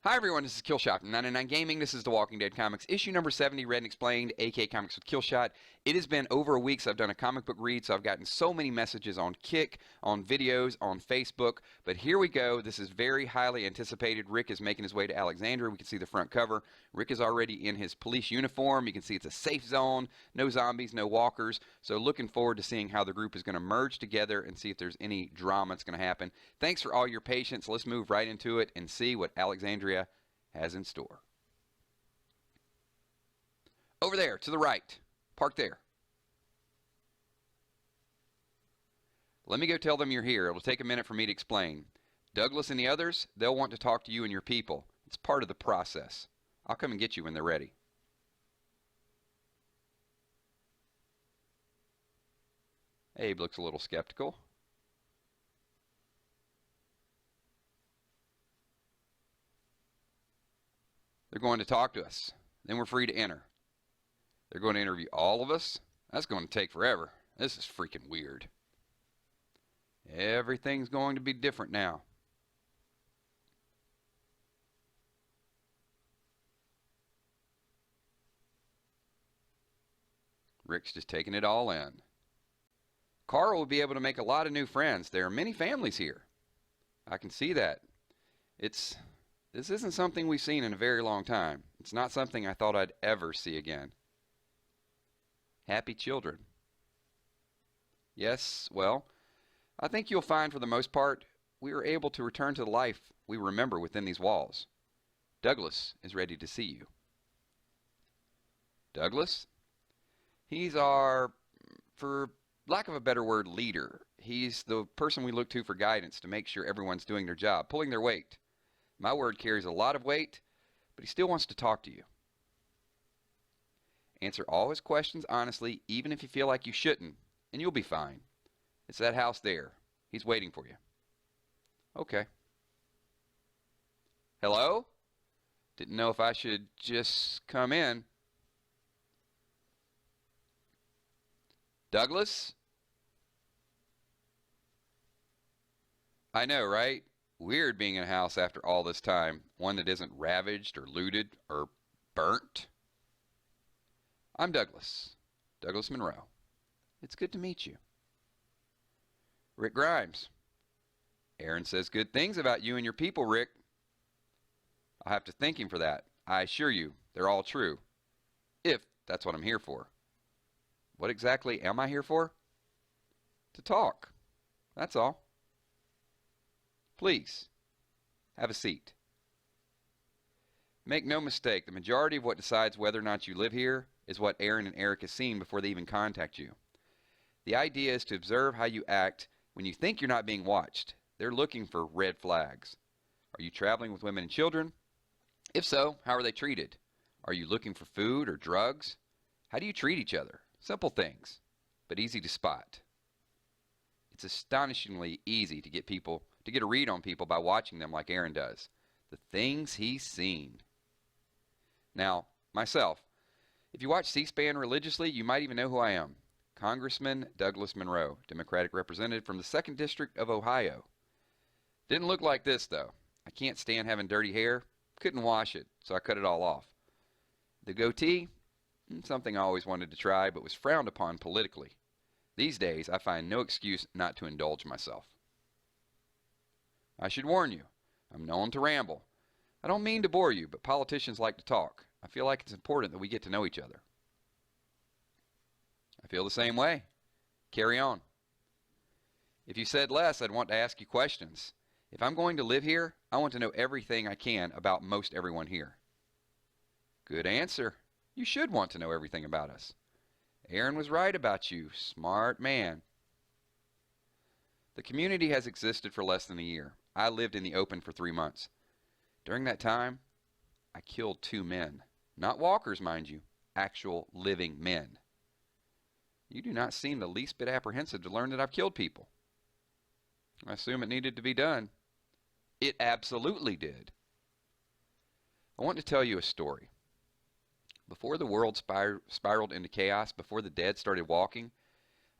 Hi everyone, this is Killshot from 99 Gaming. This is The Walking Dead Comics, issue number 70, read and explained, aka Comics with Killshot. It has been over a week since I've done a comic book read, so I've gotten so many messages on Kick, on videos, on Facebook. But here we go. This is very highly anticipated. Rick is making his way to Alexandria. We can see the front cover. Rick is already in his police uniform. You can see it's a safe zone, no zombies, no walkers. So looking forward to seeing how the group is going to merge together and see if there's any drama that's going to happen. Thanks for all your patience. Let's move right into it and see what Alexandria has in store. Over there, to the right. Park there. Let me go tell them you're here. It'll take a minute for me to explain. Douglas and the others, they'll want to talk to you and your people. It's part of the process. I'll come and get you when they're ready. Abe looks a little skeptical. They're going to talk to us. Then we're free to enter. They're going to interview all of us. That's going to take forever. This is freaking weird. Everything's going to be different now. Rick's just taking it all in. Carl will be able to make a lot of new friends. There are many families here. I can see that. This isn't something we've seen in a very long time. It's not something I thought I'd ever see again. Happy children. Yes, well, I think you'll find for the most part, we are able to return to the life we remember within these walls. Douglas is ready to see you. Douglas? He's our, for lack of a better word, leader. He's the person we look to for guidance to make sure everyone's doing their job, pulling their weight. My word carries a lot of weight, but he still wants to talk to you. Answer all his questions honestly, even if you feel like you shouldn't, and you'll be fine. It's that house there. He's waiting for you. Okay. Hello? Didn't know if I should just come in. Douglas? I know, right? Weird being in a house after all this time, one that isn't ravaged or looted or burnt. I'm Douglas Monroe. It's good to meet you. Rick Grimes. Aaron says good things about you and your people, Rick. I'll have to thank him for that. I assure you, they're all true. If that's what I'm here for. What exactly am I here for? To talk. That's all. Please, have a seat. Make no mistake, the majority of what decides whether or not you live here is what Aaron and Eric have seen before they even contact you. The idea is to observe how you act when you think you're not being watched. They're looking for red flags. Are you traveling with women and children? If so, how are they treated? Are you looking for food or drugs? How do you treat each other? Simple things, but easy to spot. It's astonishingly easy to get a read on people by watching them like Aaron does. The things he's seen. Now, myself, if you watch C-SPAN religiously, you might even know who I am. Congressman Douglas Monroe, Democratic representative from the 2nd District of Ohio. Didn't look like this, though. I can't stand having dirty hair. Couldn't wash it, so I cut it all off. The goatee, something I always wanted to try, but was frowned upon politically. These days, I find no excuse not to indulge myself. I should warn you, I'm known to ramble. I don't mean to bore you, but politicians like to talk. I feel like it's important that we get to know each other. I feel the same way. Carry on. If you said less, I'd want to ask you questions. If I'm going to live here, I want to know everything I can about most everyone here. Good answer. You should want to know everything about us. Aaron was right about you. Smart man. The community has existed for less than a year. I lived in the open for 3 months. During that time, I killed 2 men. Not walkers, mind you. Actual living men. You do not seem the least bit apprehensive to learn that I've killed people. I assume it needed to be done. It absolutely did. I want to tell you a story. Before the world spiraled into chaos, before the dead started walking,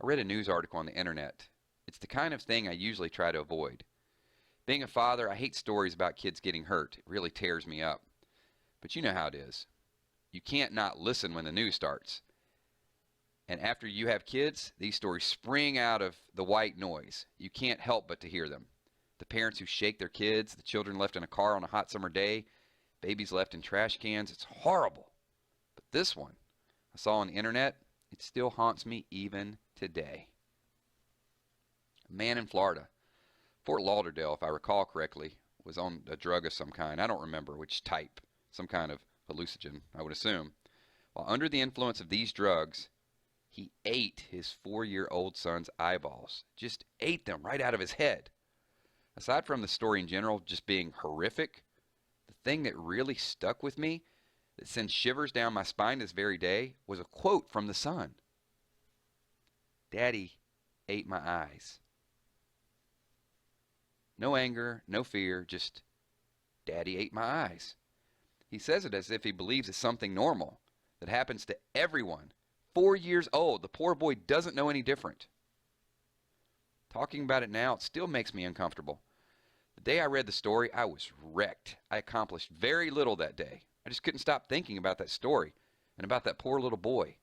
I read a news article on the internet. It's the kind of thing I usually try to avoid. Being a father, I hate stories about kids getting hurt. It really tears me up. But you know how it is. You can't not listen when the news starts. And after you have kids, these stories spring out of the white noise. You can't help but to hear them. The parents who shake their kids, the children left in a car on a hot summer day, babies left in trash cans. It's horrible. But this one I saw on the internet, it still haunts me even today. A man in Florida, Fort Lauderdale, if I recall correctly, was on a drug of some kind. I don't remember which type. Some kind of hallucinogen, I would assume. While under the influence of these drugs, he ate his 4-year-old son's eyeballs. Just ate them right out of his head. Aside from the story in general just being horrific, the thing that really stuck with me, that sends shivers down my spine this very day, was a quote from the son. "Daddy ate my eyes." No anger, no fear, just Daddy ate my eyes. He says it as if he believes it's something normal that happens to everyone. 4 years old. The poor boy doesn't know any different. Talking about it now, it still makes me uncomfortable. The day I read the story, I was wrecked. I accomplished very little that day. I just couldn't stop thinking about that story and about that poor little boy.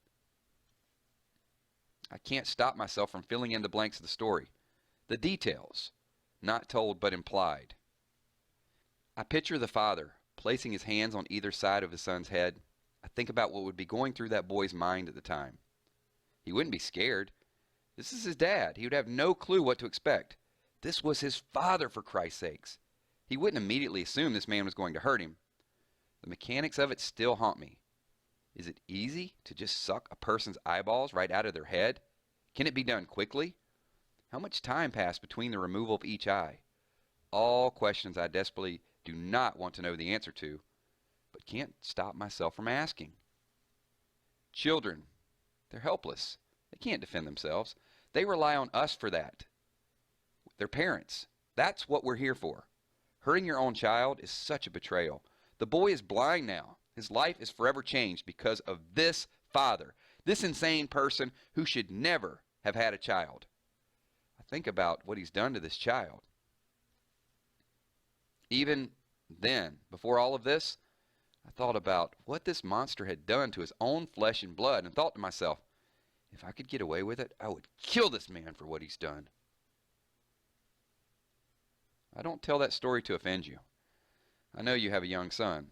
I can't stop myself from filling in the blanks of the story. The details, not told but implied. I picture the father placing his hands on either side of his son's head. I think about what would be going through that boy's mind at the time. He wouldn't be scared. This is his dad. He would have no clue what to expect. This was his father, for Christ's sakes. He wouldn't immediately assume this man was going to hurt him. The mechanics of it still haunt me. Is it easy to just suck a person's eyeballs right out of their head? Can it be done quickly? How much time passed between the removal of each eye? All questions I desperately do not want to know the answer to, but can't stop myself from asking. Children, they're helpless. They can't defend themselves. They rely on us for that. Their parents. That's what we're here for. Hurting your own child is such a betrayal. The boy is blind now. His life is forever changed because of this father, this insane person who should never have had a child. I think about what he's done to this child. Even then, before all of this, I thought about what this monster had done to his own flesh and blood and thought to myself, if I could get away with it, I would kill this man for what he's done. I don't tell that story to offend you. I know you have a young son.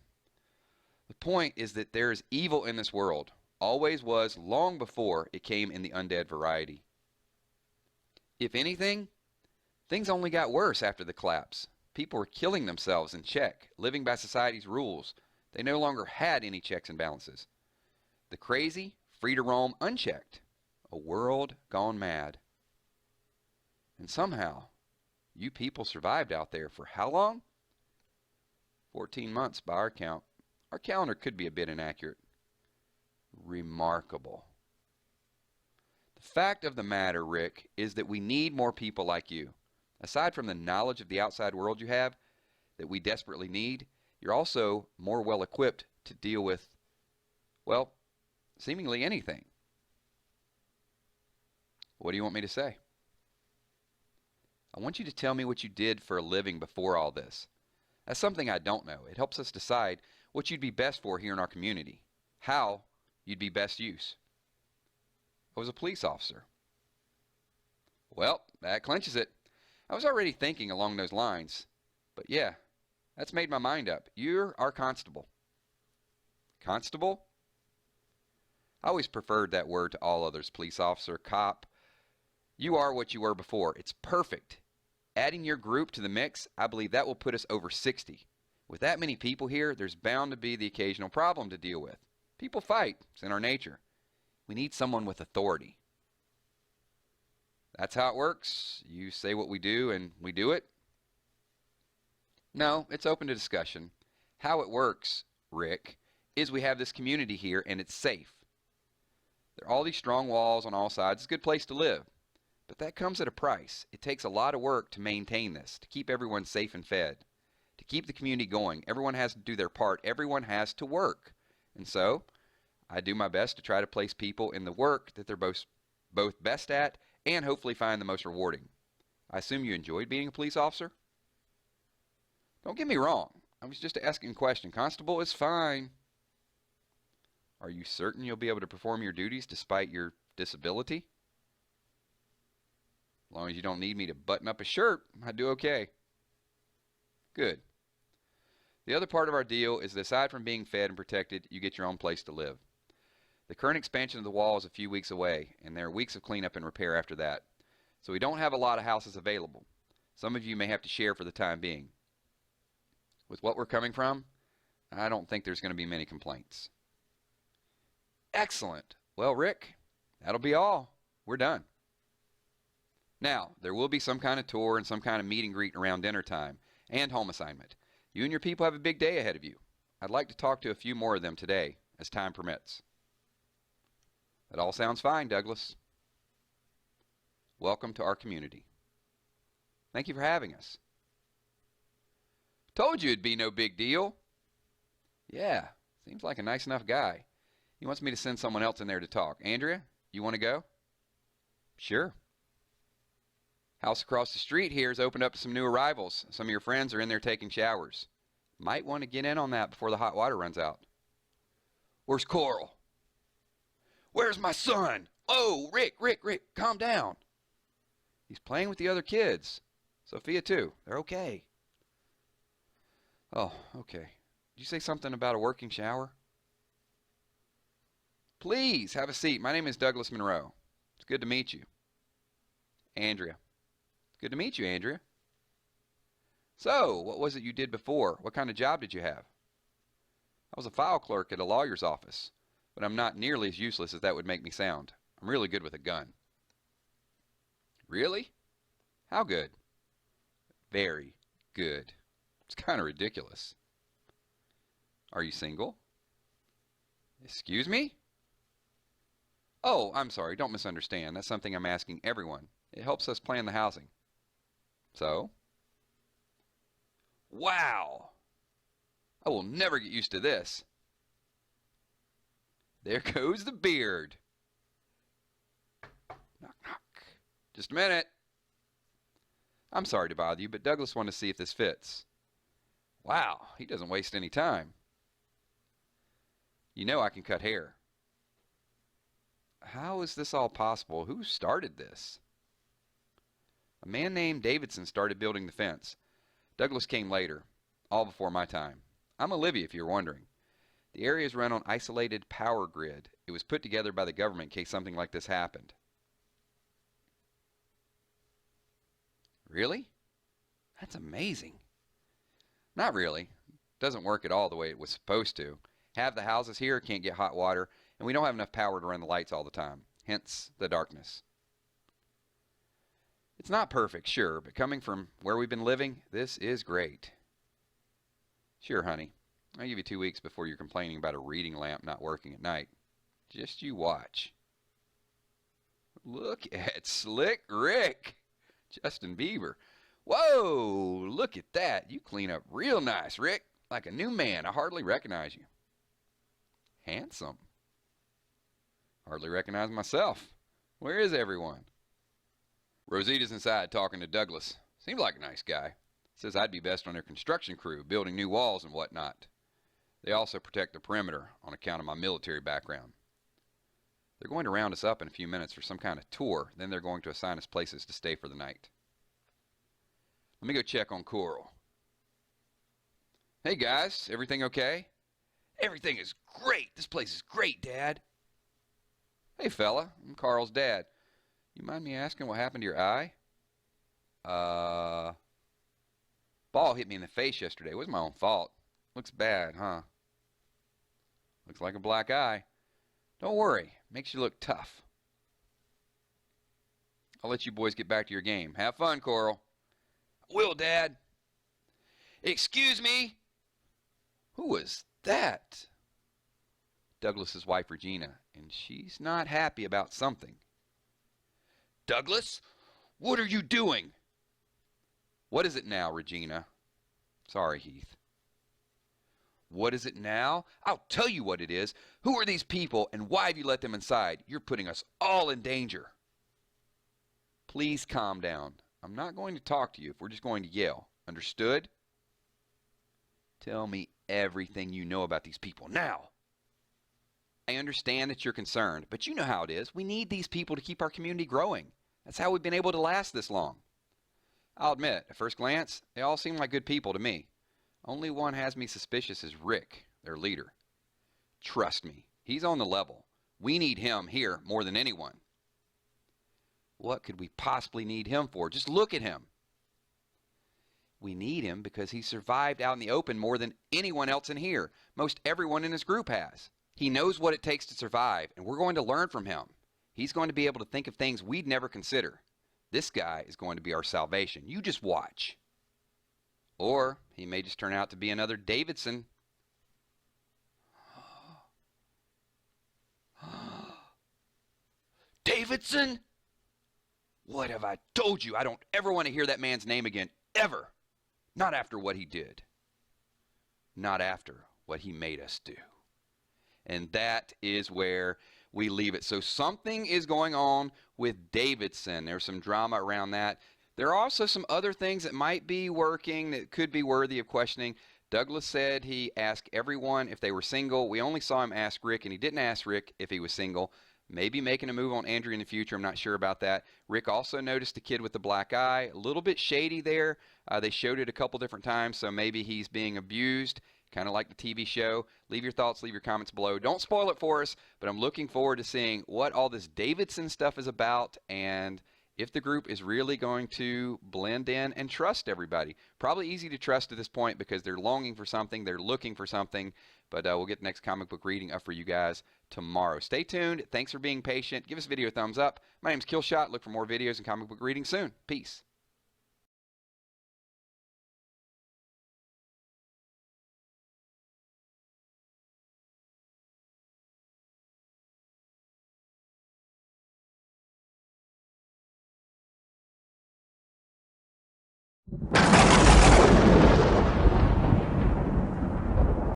The point is that there is evil in this world, always was long before it came in the undead variety. If anything, things only got worse after the collapse. People were killing themselves in check, living by society's rules. They no longer had any checks and balances. The crazy, free to roam unchecked. A world gone mad. And somehow, you people survived out there for how long? 14 months by our count. Our calendar could be a bit inaccurate. Remarkable. The fact of the matter, Rick, is that we need more people like you. Aside from the knowledge of the outside world you have, that we desperately need, you're also more well equipped to deal with, well, seemingly anything. What do you want me to say? I want you to tell me what you did for a living before all this. That's something I don't know. It helps us decide what you'd be best for here in our community, how you'd be best use. I was a police officer. Well, that clinches it. I was already thinking along those lines. But yeah, that's made my mind up. You're our constable. Constable? I always preferred that word to all others. Police officer, cop. You are what you were before. It's perfect. Adding your group to the mix, I believe that will put us over 60. With that many people here, there's bound to be the occasional problem to deal with. People fight. It's in our nature. We need someone with authority. That's how it works. You say what we do and we do it. No, it's open to discussion. How it works, Rick, is we have this community here and it's safe. There are all these strong walls on all sides. It's a good place to live. But that comes at a price. It takes a lot of work to maintain this, to keep everyone safe and fed, to keep the community going. Everyone has to do their part. Everyone has to work. And so I do my best to try to place people in the work that they're both best at and hopefully find the most rewarding. I assume you enjoyed being a police officer? Don't get me wrong. I was just asking a question. Constable, it's fine. Are you certain you'll be able to perform your duties despite your disability? As long as you don't need me to button up a shirt, I do okay. Good. The other part of our deal is that aside from being fed and protected, you get your own place to live. The current expansion of the wall is a few weeks away, and there are weeks of cleanup and repair after that. So we don't have a lot of houses available. Some of you may have to share for the time being. With what we're coming from, I don't think there's going to be many complaints. Excellent. Well, Rick, that'll be all. We're done. Now, there will be some kind of tour and some kind of meet and greet around dinner time and home assignment. You and your people have a big day ahead of you. I'd like to talk to a few more of them today, as time permits. That all sounds fine, Douglas. Welcome to our community. Thank you for having us. Told you it'd be no big deal. Yeah, seems like a nice enough guy. He wants me to send someone else in there to talk. Andrea, you want to go? Sure. House across the street here has opened up to some new arrivals. Some of your friends are in there taking showers. Might want to get in on that before the hot water runs out. Where's Coral? Where's my son? Oh, Rick, calm down. He's playing with the other kids. Sophia, too. They're okay. Oh, okay. Did you say something about a working shower? Please, have a seat. My name is Douglas Monroe. It's good to meet you. Andrea. Good to meet you, Andrea. So, what was it you did before? What kind of job did you have? I was a file clerk at a lawyer's office, but I'm not nearly as useless as that would make me sound. I'm really good with a gun. Really? How good? Very good. It's kind of ridiculous. Are you single? Excuse me? Oh, I'm sorry. Don't misunderstand. That's something I'm asking everyone. It helps us plan the housing. So? Wow! I will never get used to this. There goes the beard. Knock, knock. Just a minute. I'm sorry to bother you, but Douglas wanted to see if this fits. Wow, he doesn't waste any time. You know I can cut hair. How is this all possible? Who started this? A man named Davidson started building the fence. Douglas came later, all before my time. I'm Olivia, if you're wondering. The area is run on isolated power grid. It was put together by the government in case something like this happened. Really? That's amazing. Not really. Doesn't work at all the way it was supposed to. Half the houses here can't get hot water, and we don't have enough power to run the lights all the time. Hence the darkness. It's not perfect, sure, but coming from where we've been living, this is great. Sure, honey. I'll give you 2 weeks before you're complaining about a reading lamp not working at night. Just you watch. Look at Slick Rick. Justin Bieber. Whoa, look at that. You clean up real nice, Rick. Like a new man. I hardly recognize you. Handsome. Hardly recognize myself. Where is everyone? Rosita's inside talking to Douglas. Seems like a nice guy. Says I'd be best on their construction crew, building new walls and whatnot. They also protect the perimeter on account of my military background. They're going to round us up in a few minutes for some kind of tour. Then they're going to assign us places to stay for the night. Let me go check on Coral. Hey guys, everything okay? Everything is great. This place is great, Dad. Hey fella, I'm Carl's dad. You mind me asking what happened to your eye? Ball hit me in the face yesterday. It was my own fault. Looks bad, huh? Looks like a black eye. Don't worry. Makes you look tough. I'll let you boys get back to your game. Have fun, Coral. Will, Dad. Excuse me? Who was that? Douglas's wife, Regina, and she's not happy about something. Douglas, what are you doing? What is it now, Regina? Sorry, Heath. What is it now? I'll tell you what it is. Who are these people and why have you let them inside? You're putting us all in danger. Please calm down. I'm not going to talk to you if we're just going to yell. Understood? Tell me everything you know about these people now. I understand that you're concerned, but you know how it is. We need these people to keep our community growing. That's how we've been able to last this long. I'll admit, at first glance, they all seem like good people to me. Only one has me suspicious is Rick, their leader. Trust me, he's on the level. We need him here more than anyone. What could we possibly need him for? Just look at him. We need him because he survived out in the open more than anyone else in here. Most everyone in his group has. He knows what it takes to survive, and we're going to learn from him. He's going to be able to think of things we'd never consider. This guy is going to be our salvation. You just watch. Or he may just turn out to be another Davidson. Davidson? What have I told you? I don't ever want to hear that man's name again, ever. Not after what he did. Not after what he made us do. And that is where we leave it. So something is going on with Davidson. There's some drama around that. There are also some other things that might be working that could be worthy of questioning. Douglas said he asked everyone if they were single. We only saw him ask Rick, and he didn't ask Rick if he was single. Maybe making a move on Andrea in the future. I'm not sure about that. Rick also noticed the kid with the black eye. A little bit shady there. They showed it a couple different times, so maybe he's being abused, kind of like the TV show. Leave your thoughts, leave your comments below. Don't spoil it for us, but I'm looking forward to seeing what all this Davidson stuff is about and if the group is really going to blend in and trust everybody. Probably easy to trust at this point because they're longing for something, they're looking for something, but we'll get the next comic book reading up for you guys tomorrow. Stay tuned. Thanks for being patient. Give this video a thumbs up. My name's Killshot. Look for more videos and comic book readings soon. Peace.